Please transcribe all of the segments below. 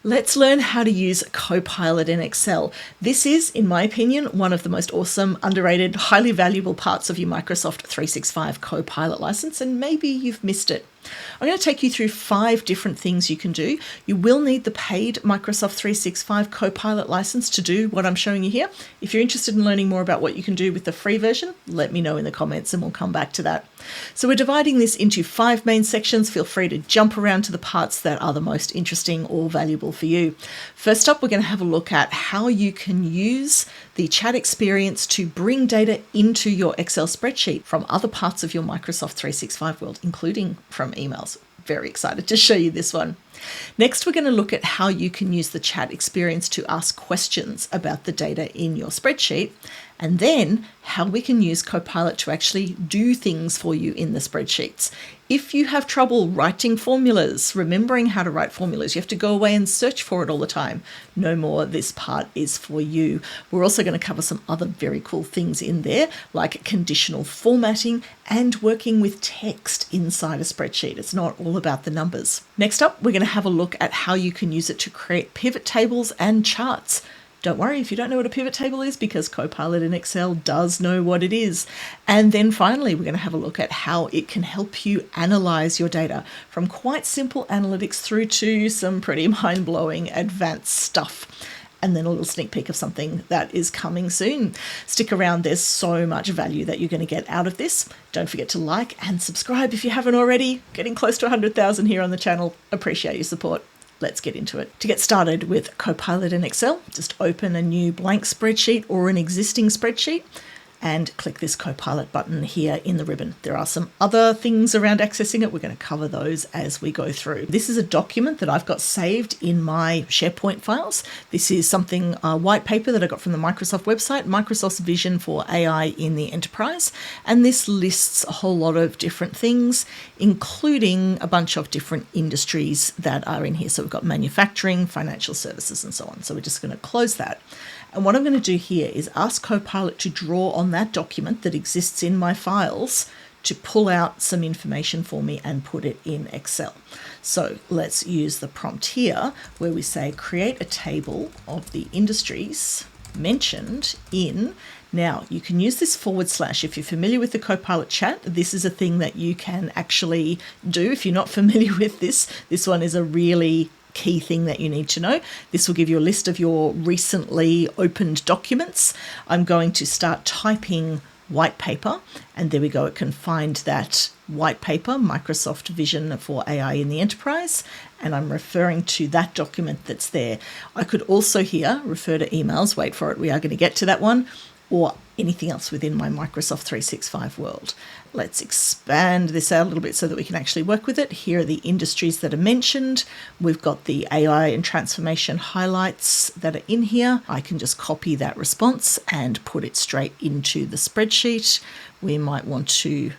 Let's learn how to use Copilot in Excel. This is, in my opinion, one of the most awesome, underrated, highly valuable parts of your Microsoft 365 Copilot license, and maybe you've missed it. I'm going to take you through 5 different things you can do. You will need the paid Microsoft 365 Copilot license to do what I'm showing you here. If you're interested in learning more about what you can do with the free version, let me know in the comments and we'll come back to that. So we're dividing this into 5 main sections. Feel free to jump around to the parts that are the most interesting or valuable for you. First up, we're going to have a look at how you can use the chat experience to bring data into your Excel spreadsheet from other parts of your Microsoft 365 world, including from emails. Very excited to show you this one. Next, we're going to look at how you can use the chat experience to ask questions about the data in your spreadsheet, and then how we can use Copilot to actually do things for you in the spreadsheets. If you have trouble writing formulas, remembering how to write formulas, you have to go away and search for it all the time. No more, this part is for you. We're also going to cover some other very cool things in there, like conditional formatting and working with text inside a spreadsheet. It's not all about the numbers. Next up, we're going to have a look at how you can use it to create pivot tables and charts. Don't worry if you don't know what a pivot table is, because Copilot in Excel does know what it is. And then finally, we're going to have a look at how it can help you analyze your data, from quite simple analytics through to some pretty mind-blowing advanced stuff. And then a little sneak peek of something that is coming soon. Stick around, there's so much value that you're going to get out of this. Don't forget to like and subscribe if you haven't already. Getting close to 100,000 here on the channel. Appreciate your support. Let's get into it. To get started with Copilot in Excel, just open a new blank spreadsheet or an existing spreadsheet and click this Copilot button here in the ribbon. There are some other things around accessing it. We're going to cover those as we go through. This is a document that I've got saved in my SharePoint files. This is something, a white paper that I got from the Microsoft website, Microsoft's vision for AI in the enterprise. And this lists a whole lot of different things, including a bunch of different industries that are in here. So we've got manufacturing, financial services, and so on. So we're just going to close that. And what I'm going to do here is ask Copilot to draw on that document that exists in my files to pull out some information for me and put it in Excel. So let's use the prompt here where we say create a table of the industries mentioned in. Now you can use this / if you're familiar with the Copilot chat. This is a thing that you can actually do. If you're not familiar with this one is a really key thing that you need to know. This will give you a list of your recently opened documents. I'm going to start typing white paper, and there we go. It can find that white paper, Microsoft Vision for AI in the Enterprise, and I'm referring to that document that's there. I could also here refer to emails. Wait for it. We are going to get to that one, or anything else within my Microsoft 365 world. Let's expand this out a little bit so that we can actually work with it. Here are the industries that are mentioned. We've got the AI and transformation highlights that are in here. I can just copy that response and put it straight into the spreadsheet. We might want to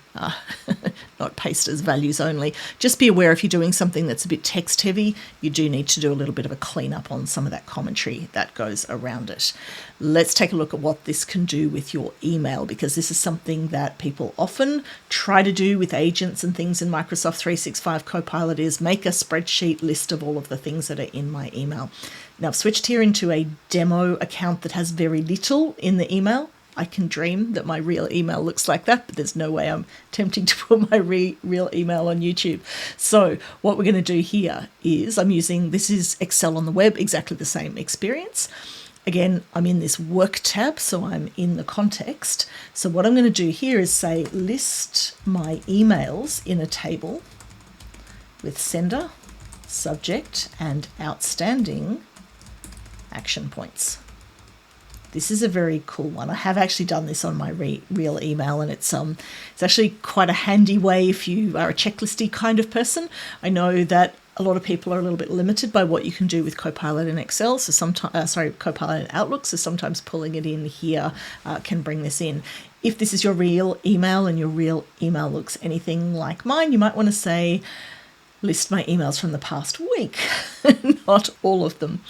not paste as values only. Just be aware if you're doing something that's a bit text heavy, you do need to do a little bit of a cleanup on some of that commentary that goes around it. Let's take a look at what this can do with your email, because this is something that people often try to do with agents and things in Microsoft 365 Copilot is make a spreadsheet list of all of the things that are in my email. Now I've switched here into a demo account that has very little in the email. I can dream that my real email looks like that, but there's no way I'm attempting to put my real email on YouTube. So what we're going to do here is this is Excel on the web, exactly the same experience. Again, I'm in this work tab, so I'm in the context. So what I'm going to do here is say list my emails in a table with sender, subject, and outstanding action points. This is a very cool one. I have actually done this on my real email, and it's actually quite a handy way if you are a checklisty kind of person. I know that a lot of people are a little bit limited by what you can do with Copilot in Excel. So sometimes, Copilot in Outlook. So sometimes pulling it in here can bring this in. If this is your real email and your real email looks anything like mine, you might want to say, list my emails from the past week, not all of them.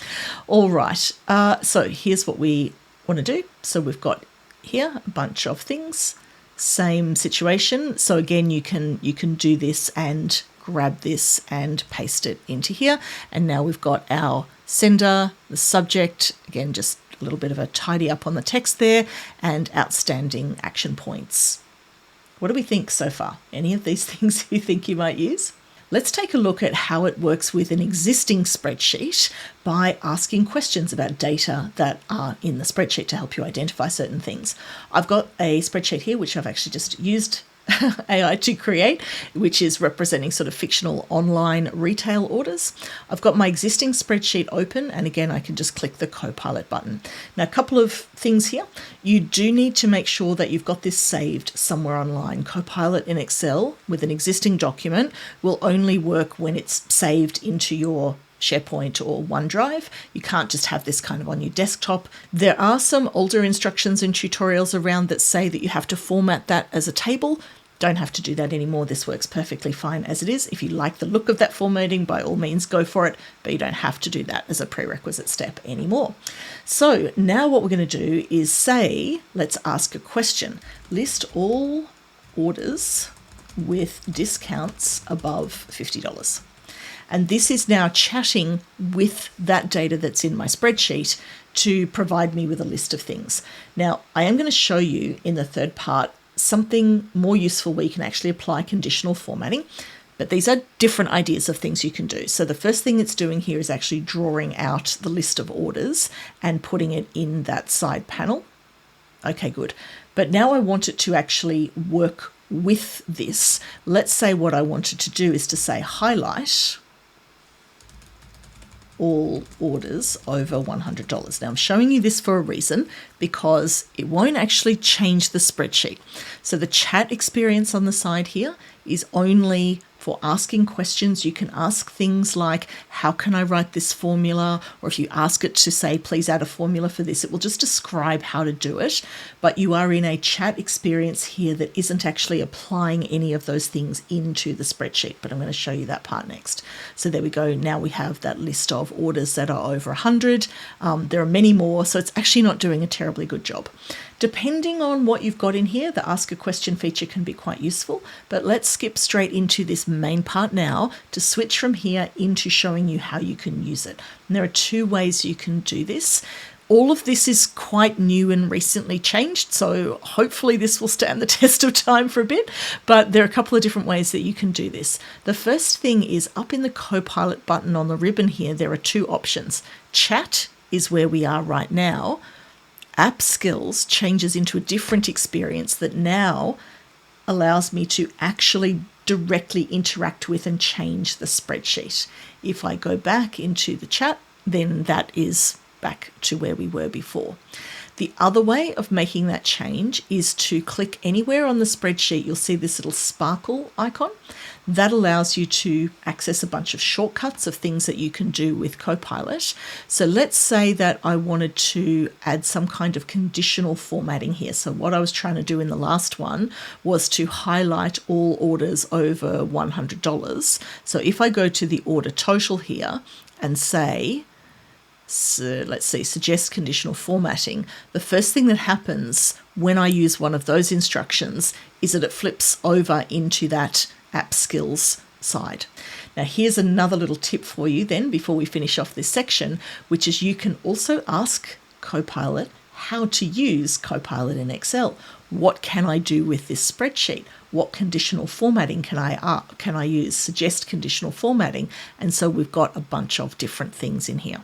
All right. So here's what we want to do. So we've got here a bunch of things, same situation. So again, you can do this and grab this and paste it into here. And now we've got our sender, the subject, again, just a little bit of a tidy up on the text there, and outstanding action points. What do we think so far? Any of these things you think you might use? Let's take a look at how it works with an existing spreadsheet by asking questions about data that are in the spreadsheet to help you identify certain things. I've got a spreadsheet here, which I've actually just used AI to create, which is representing sort of fictional online retail orders. I've got my existing spreadsheet open, and again, I can just click the Copilot button. Now, a couple of things here. You do need to make sure that you've got this saved somewhere online. Copilot in Excel with an existing document will only work when it's saved into your SharePoint or OneDrive. You can't just have this kind of on your desktop. There are some older instructions and tutorials around that say that you have to format that as a table. Don't have to do that anymore. This works perfectly fine as it is. If you like the look of that formatting, by all means go for it, but you don't have to do that as a prerequisite step anymore. So now what we're going to do is say, let's ask a question. List all orders with discounts above $50. And this is now chatting with that data that's in my spreadsheet to provide me with a list of things. Now, I am going to show you in the third part something more useful where you can actually apply conditional formatting, but these are different ideas of things you can do. So the first thing it's doing here is actually drawing out the list of orders and putting it in that side panel. Okay, good. But now I want it to actually work with this. Let's say what I wanted to do is to say highlight all orders over $100. Now I'm showing you this for a reason, because it won't actually change the spreadsheet. So the chat experience on the side here is only for asking questions. You can ask things like, how can I write this formula? Or if you ask it to say, please add a formula for this, it will just describe how to do it. But you are in a chat experience here that isn't actually applying any of those things into the spreadsheet. But I'm going to show you that part next. So there we go. Now we have that list of orders that are over 100. There are many more, so it's actually not doing a terribly good job. Depending on what you've got in here, the ask a question feature can be quite useful, but let's skip straight into this main part now to switch from here into showing you how you can use it. And there are two ways you can do this. All of this is quite new and recently changed, so hopefully this will stand the test of time for a bit, but there are a couple of different ways that you can do this. The first thing is up in the Copilot button on the ribbon here, there are two options. Chat is where we are right now. App Skills changes into a different experience that now allows me to actually directly interact with and change the spreadsheet. If I go back into the chat, then that is back to where we were before. The other way of making that change is to click anywhere on the spreadsheet. You'll see this little sparkle icon. That allows you to access a bunch of shortcuts of things that you can do with Copilot. So let's say that I wanted to add some kind of conditional formatting here. So what I was trying to do in the last one was to highlight all orders over $100. So if I go to the order total here and say, so let's see, suggest conditional formatting. The first thing that happens when I use one of those instructions is that it flips over into that app skills side. Now here's another little tip for you then before we finish off this section, which is you can also ask Copilot how to use Copilot in Excel. What can I do with this spreadsheet? What conditional formatting can I use? Suggest conditional formatting. And so we've got a bunch of different things in here.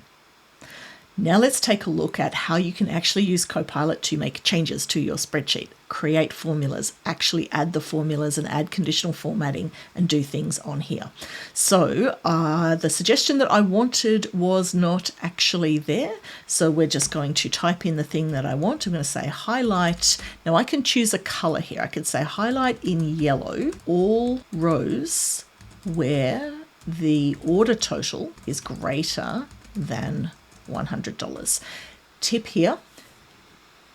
Now let's take a look at how you can actually use Copilot to make changes to your spreadsheet, create formulas, actually add the formulas and add conditional formatting and do things on here. So the suggestion that I wanted was not actually there. So we're just going to type in the thing that I want. I'm going to say highlight. Now I can choose a color here. I could say highlight in yellow all rows where the order total is greater than $100. Tip here,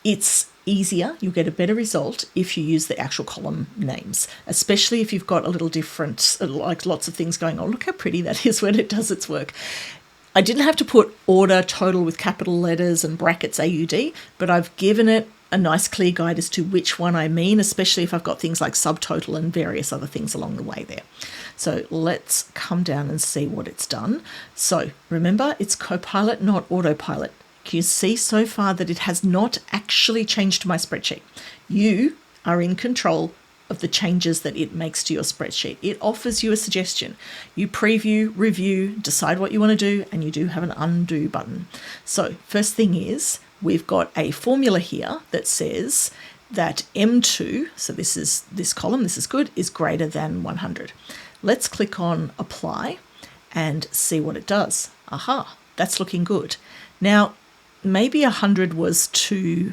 it's easier, you'll get a better result if you use the actual column names, especially if you've got a little different, like lots of things going on. Look how pretty that is when it does its work. I didn't have to put order total with capital letters and brackets AUD, but I've given it a nice clear guide as to which one I mean, especially if I've got things like subtotal and various other things along the way there. So let's come down and see what it's done. So remember, it's Copilot, not Autopilot. Can you see so far that it has not actually changed my spreadsheet? You are in control of the changes that it makes to your spreadsheet. It offers you a suggestion. You preview, review, decide what you want to do, and you do have an undo button. So first thing is, we've got a formula here that says that M2, so this is this column, this is good, is greater than 100. Let's click on apply and see what it does. Aha, that's looking good. Now, maybe 100 was too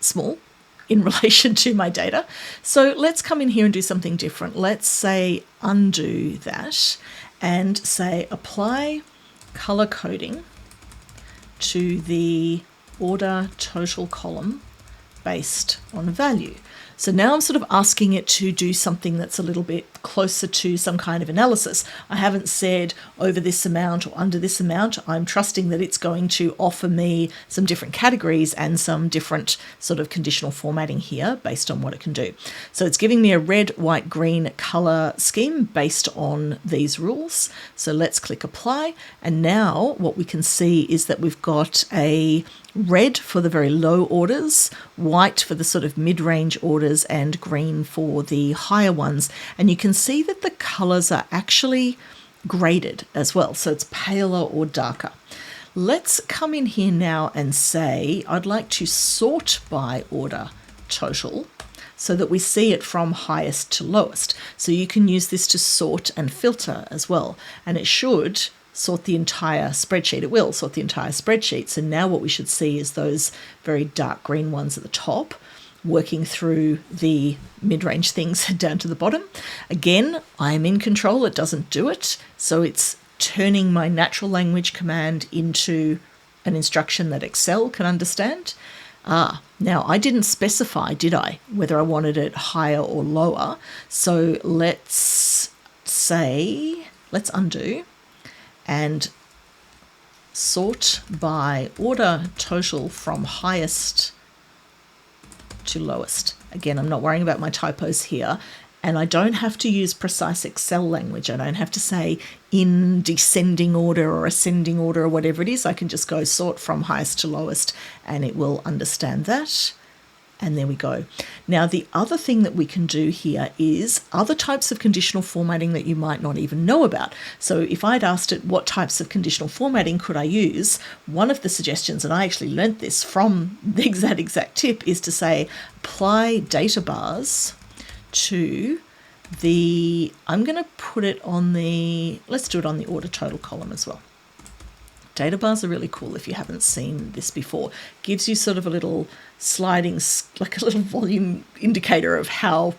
small in relation to my data. So let's come in here and do something different. Let's say undo that and say apply color coding to the order total column based on value. So now I'm sort of asking it to do something that's a little bit closer to some kind of analysis. I haven't said over this amount or under this amount. I'm trusting that it's going to offer me some different categories and some different sort of conditional formatting here based on what it can do. So it's giving me a red, white, green color scheme based on these rules. So let's click apply. And now what we can see is that we've got a red for the very low orders, white for the sort of mid-range orders, and green for the higher ones. And you can see that the colors are actually graded as well. So it's paler or darker. Let's come in here now and say, I'd like to sort by order total so that we see it from highest to lowest. So you can use this to sort and filter as well. And it should sort the entire spreadsheet. It will sort the entire spreadsheet. So now what we should see is those very dark green ones at the top working through the mid-range things down to the bottom. Again, I'm in control. It doesn't do it. So it's turning my natural language command into an instruction that Excel can understand. Now I didn't specify, did I, whether I wanted it higher or lower. So let's say, let's undo and sort by order total from highest to lowest. Again, I'm not worrying about my typos here, and I don't have to use precise Excel language. I don't have to say in descending order or ascending order or whatever it is. I can just go sort from highest to lowest and it will understand that. And there we go. Now, the other thing that we can do here is other types of conditional formatting that you might not even know about. So if I'd asked it what types of conditional formatting could I use, one of the suggestions, and I actually learnt this from that exact tip, is to say apply data bars to the, I'm going to put it on the, let's do it on the order total column as well. Data bars are really cool if you haven't seen this before. Gives you sort of a little sliding, like a little volume indicator of how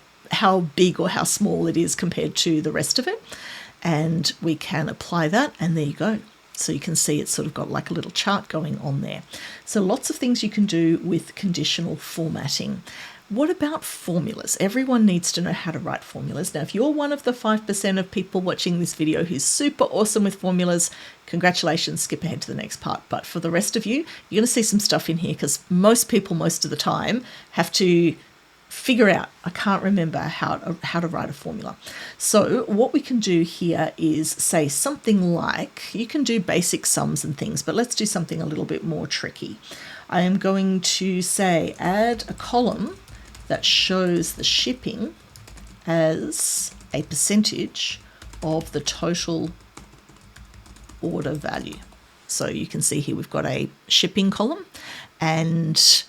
big or how small it is compared to the rest of it. And we can apply that, and there you go. So you can see it's sort of got like a little chart going on there. So lots of things you can do with conditional formatting. What about formulas? Everyone needs to know how to write formulas. Now, if you're one of the 5% of people watching this video who's super awesome with formulas, congratulations, skip ahead to the next part. But for the rest of you, you're going to see some stuff in here because most people, most of the time, have to figure out, I can't remember how to write a formula. So what we can do here is say something like, you can do basic sums and things, but let's do something a little bit more tricky. I am going to say add a column that shows the shipping as a percentage of the total order value. So you can see here we've got a shipping column, and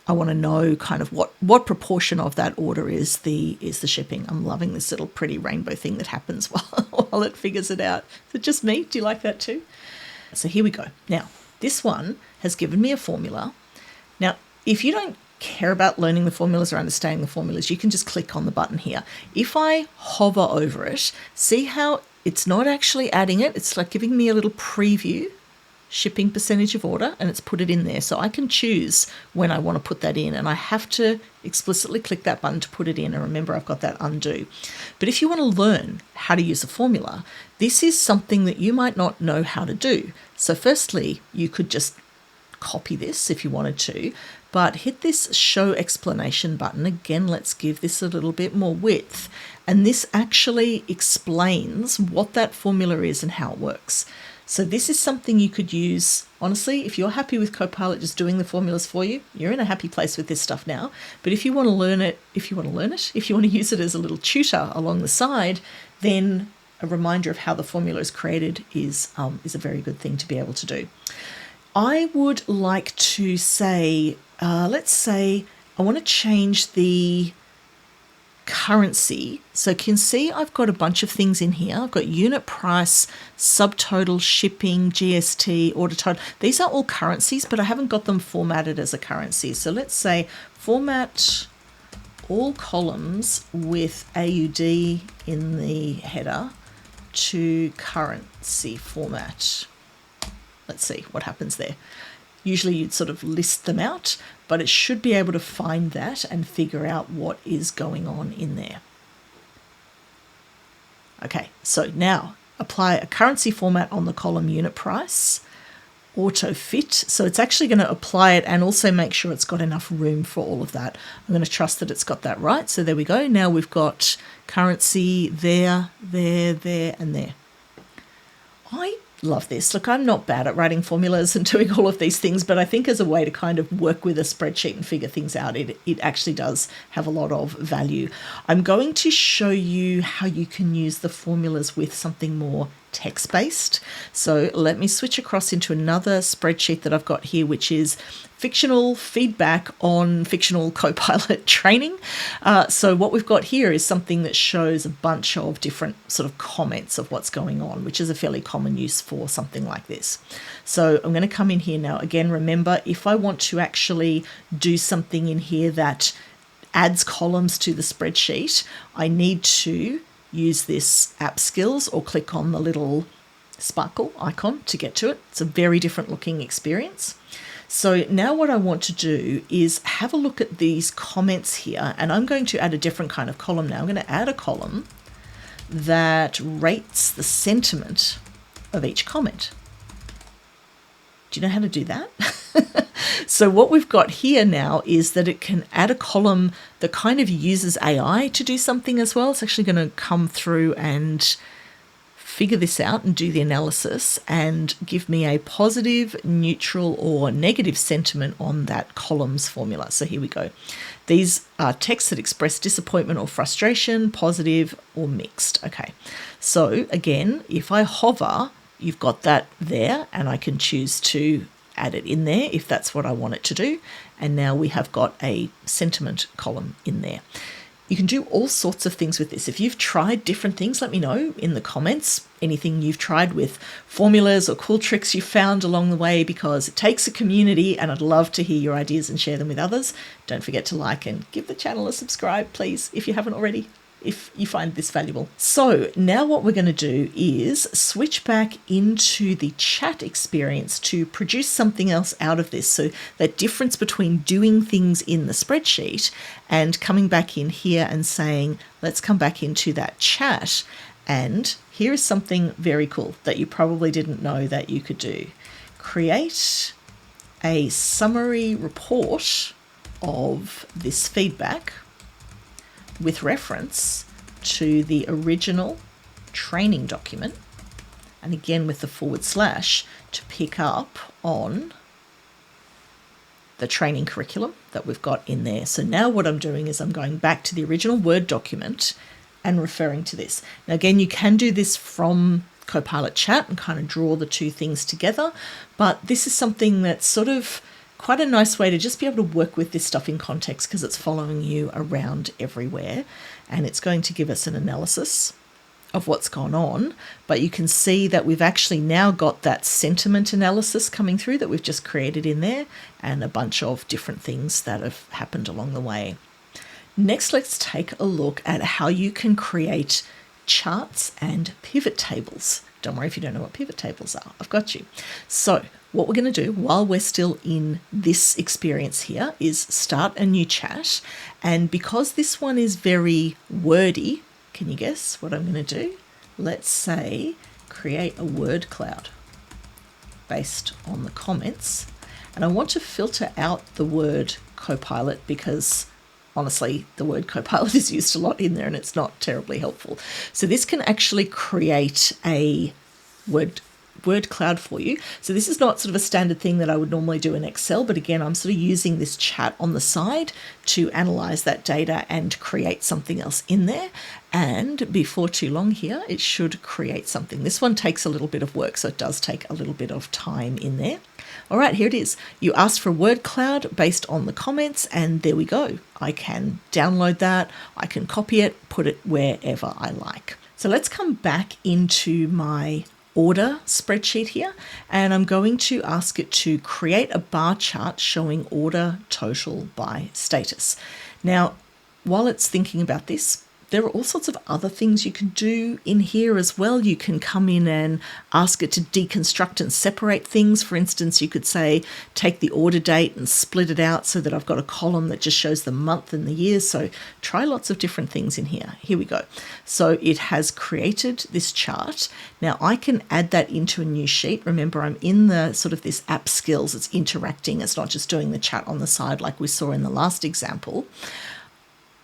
I want to know kind of what proportion of that order is the shipping. I'm loving this little pretty rainbow thing that happens while it figures it out. Is it just me? Do you like that too? So here we go. Now, this one has given me a formula. Now, if you don't care about learning the formulas or understanding the formulas, you can just click on the button here. If I hover over it, see how it's not actually adding it. It's like giving me a little preview, shipping percentage of order, and it's put it in there. So I can choose when I want to put that in, and I have to explicitly click that button to put it in. And remember, I've got that undo. But if you want to learn how to use a formula, this is something that you might not know how to do. So firstly, you could just copy this if you wanted to, but hit this show explanation button. Again, let's give this a little bit more width. And this actually explains what that formula is and how it works. So this is something you could use, honestly, if you're happy with Copilot just doing the formulas for you, you're in a happy place with this stuff now. But if you want to learn it, if you want to use it as a little tutor along the side, then a reminder of how the formula is created is a very good thing to be able to do. I would like to say, let's say I want to change the currency. So you can see I've got a bunch of things in here. I've got unit price, subtotal, shipping, GST, order total. These are all currencies, but I haven't got them formatted as a currency. So let's say format all columns with AUD in the header to currency format. Let's see what happens there. Usually you'd sort of list them out, but it should be able to find that and figure out what is going on in there. Okay, so now apply a currency format on the column unit price, auto fit. So it's actually going to apply it and also make sure it's got enough room for all of that. I'm going to trust that it's got that right. So there we go. Now we've got currency there, there, there, and there. I love this. Look, I'm not bad at writing formulas and doing all of these things, but I think as a way to kind of work with a spreadsheet and figure things out, it actually does have a lot of value. I'm going to show you how you can use the formulas with something more text-based. So let me switch across into another spreadsheet that I've got here, which is fictional feedback on fictional Copilot training. So what we've got here is something that shows a bunch of different sort of comments of what's going on, which is a fairly common use for something like this. So I'm going to come in here now. Again, remember, if I want to actually do something in here that adds columns to the spreadsheet, I need to use this app skills or click on the little sparkle icon to get to it. It's a very different looking experience. So now what I want to do is have a look at these comments here, and I'm going to add a different kind of column now. I'm going to add a column that rates the sentiment of each comment. Do you know how to do that? So what we've got here now is that it can add a column that kind of uses AI to do something as well. It's actually going to come through and figure this out and do the analysis and give me a positive, neutral, or negative sentiment on that columns formula. So here we go. These are texts that express disappointment or frustration, positive or mixed. Okay, so again, if I hover, you've got that there, and I can choose to add it in there if that's what I want it to do. And now we have got a sentiment column in there. You can do all sorts of things with this. If you've tried different things, let me know in the comments, anything you've tried with formulas or cool tricks you found along the way, because it takes a community and I'd love to hear your ideas and share them with others. Don't forget to like and give the channel a subscribe, please, if you haven't already, if you find this valuable. So now what we're going to do is switch back into the chat experience to produce something else out of this. So that difference between doing things in the spreadsheet and coming back in here and saying, let's come back into that chat. And here is something very cool that you probably didn't know that you could do. Create a summary report of this feedback with reference to the original training document, and again with the / to pick up on the training curriculum that we've got in there. So now what I'm doing is I'm going back to the original Word document and referring to this. Now again, you can do this from Copilot Chat and kind of draw the two things together, but this is something that's sort of quite a nice way to just be able to work with this stuff in context, because it's following you around everywhere and it's going to give us an analysis of what's gone on. But you can see that we've actually now got that sentiment analysis coming through that we've just created in there, and a bunch of different things that have happened along the way. Next, let's take a look at how you can create charts and pivot tables. Don't worry if you don't know what pivot tables are, I've got you. So what we're going to do while we're still in this experience here is start a new chat. And because this one is very wordy, can you guess what I'm going to do? Let's say create a word cloud based on the comments. And I want to filter out the word Copilot because honestly, the word Copilot is used a lot in there and it's not terribly helpful. So this can actually create a word cloud for you. So this is not sort of a standard thing that I would normally do in Excel, but again, I'm sort of using this chat on the side to analyze that data and create something else in there. And before too long here, it should create something. This one takes a little bit of work, so it does take a little bit of time in there. All right, here it is. You asked for a word cloud based on the comments, and there we go. I can download that. I can copy it, put it wherever I like. So let's come back into my order spreadsheet here, and I'm going to ask it to create a bar chart showing order total by status. Now, while it's thinking about this, there are all sorts of other things you can do in here as well. You can come in and ask it to deconstruct and separate things. For instance, you could say, take the order date and split it out so that I've got a column that just shows the month and the year. So try lots of different things in here. Here we go. So it has created this chart. Now I can add that into a new sheet. Remember, I'm in the sort of this app skills. It's interacting. It's not just doing the chat on the side like we saw in the last example.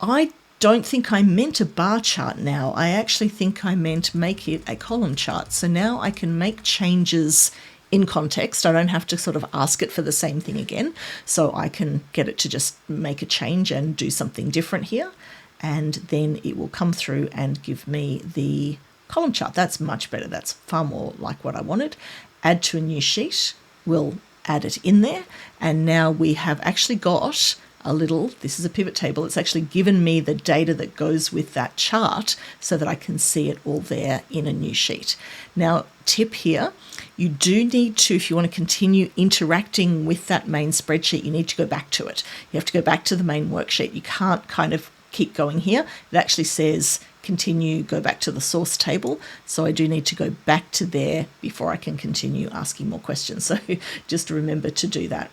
I don't think I meant a bar chart now. I actually think I meant make it a column chart. So now I can make changes in context. I don't have to sort of ask it for the same thing again. So I can get it to just make a change and do something different here. And then it will come through and give me the column chart. That's much better. That's far more like what I wanted. Add to a new sheet. We'll add it in there. And now we have actually got this is a pivot table. It's actually given me the data that goes with that chart so that I can see it all there in a new sheet. Now, tip here, you do need to, if you want to continue interacting with that main spreadsheet, you need to go back to it. You have to go back to the main worksheet. You can't kind of keep going here. It actually says continue, go back to the source table. So I do need to go back to there before I can continue asking more questions. So just remember to do that.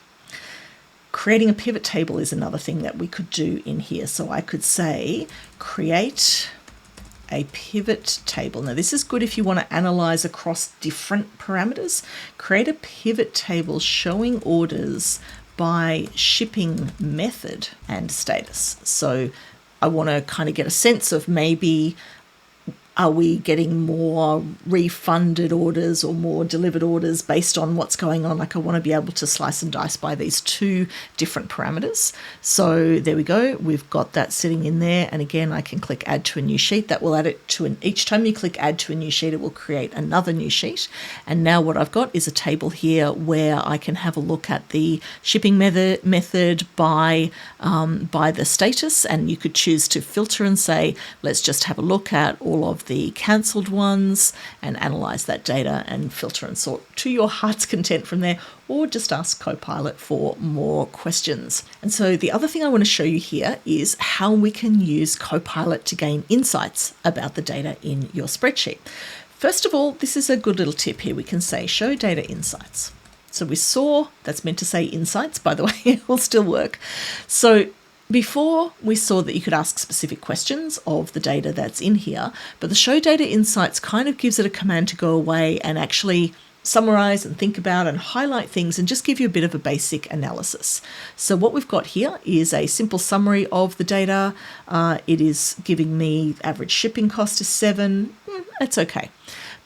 Creating a pivot table is another thing that we could do in here. So I could say, create a pivot table. Now this is good if you want to analyze across different parameters. Create a pivot table showing orders by shipping method and status. So I want to kind of get a sense of maybe, are we getting more refunded orders or more delivered orders based on what's going on? Like I want to be able to slice and dice by these two different parameters. So there we go. We've got that sitting in there. And again, I can click add to a new sheet. That will add it to each time you click add to a new sheet, it will create another new sheet. And now what I've got is a table here where I can have a look at the shipping method by the status. And you could choose to filter and say, let's just have a look at all of the cancelled ones and analyze that data and filter and sort to your heart's content from there, or just ask Copilot for more questions. And so the other thing I want to show you here is how we can use Copilot to gain insights about the data in your spreadsheet. First of all, this is a good little tip here. We can say show data insights. So we saw, that's meant to say insights, by the way, it will still work. So before we saw that you could ask specific questions of the data that's in here, but the show data insights kind of gives it a command to go away and actually summarize and think about and highlight things and just give you a bit of a basic analysis. So what we've got here is a simple summary of the data. It is giving me average shipping cost is 7. It's okay.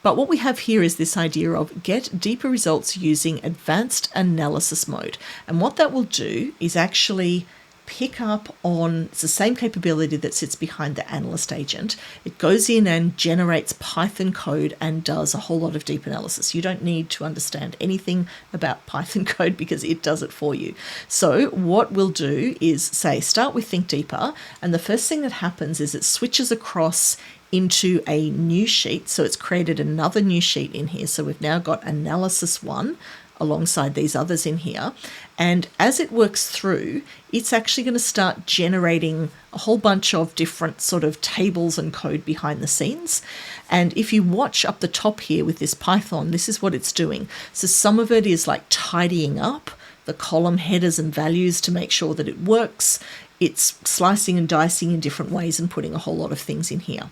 But what we have here is this idea of get deeper results using advanced analysis mode. And what that will do is actually pick up on, it's the same capability that sits behind the analyst agent. It goes in and generates Python code and does a whole lot of deep analysis. You don't need to understand anything about Python code because it does it for you. So what we'll do is say, start with Think Deeper. And the first thing that happens is it switches across into a new sheet. So it's created another new sheet in here. So we've now got analysis 1 alongside these others in here. And as it works through, it's actually going to start generating a whole bunch of different sort of tables and code behind the scenes. And if you watch up the top here with this Python, this is what it's doing. So some of it is like tidying up the column headers and values to make sure that it works. It's slicing and dicing in different ways and putting a whole lot of things in here.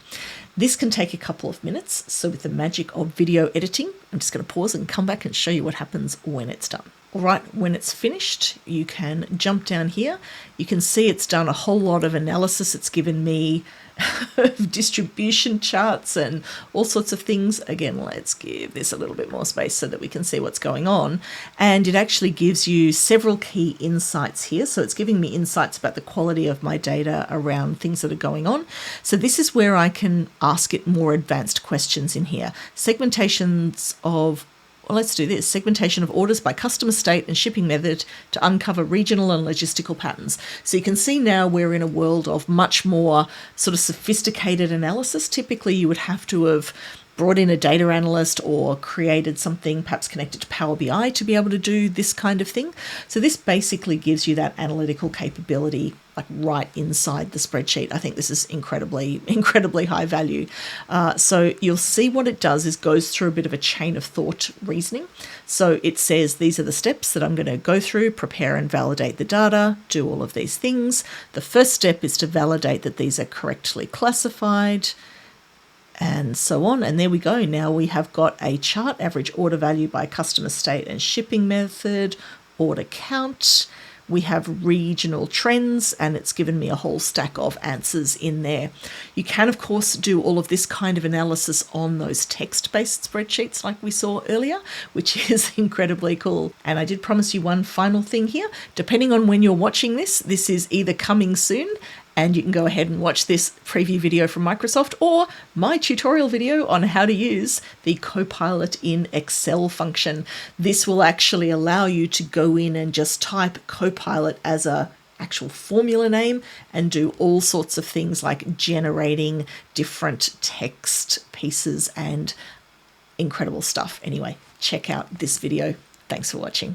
This can take a couple of minutes. So with the magic of video editing, I'm just going to pause and come back and show you what happens when it's done. All right, when it's finished, you can jump down here. You can see it's done a whole lot of analysis. It's given me distribution charts and all sorts of things. Again, let's give this a little bit more space so that we can see what's going on. And it actually gives you several key insights here. So it's giving me insights about the quality of my data around things that are going on. So this is where I can ask it more advanced questions in here. Segmentations of let's do this. Segmentation of orders by customer state and shipping method to uncover regional and logistical patterns. So you can see now we're in a world of much more sort of sophisticated analysis. Typically, you would have to have brought in a data analyst or created something perhaps connected to Power BI to be able to do this kind of thing. So this basically gives you that analytical capability like right inside the spreadsheet. I think this is incredibly high value. So you'll see what it does is goes through a bit of a chain of thought reasoning. So it says these are the steps that I'm going to go through, prepare and validate the data, do all of these things. The first step is to validate that these are correctly classified, and so on. And there we go. Now we have got a chart, average order value by customer state and shipping method, order count. We have regional trends, and it's given me a whole stack of answers in there. You can, of course, do all of this kind of analysis on those text-based spreadsheets like we saw earlier, which is incredibly cool. And I did promise you one final thing here. Depending on when you're watching this, this is either coming soon, and you can go ahead and watch this preview video from Microsoft or my tutorial video on how to use the Copilot in Excel function. This will actually allow you to go in and just type Copilot as a actual formula name and do all sorts of things like generating different text pieces and incredible stuff. Anyway, check out this video. Thanks for watching.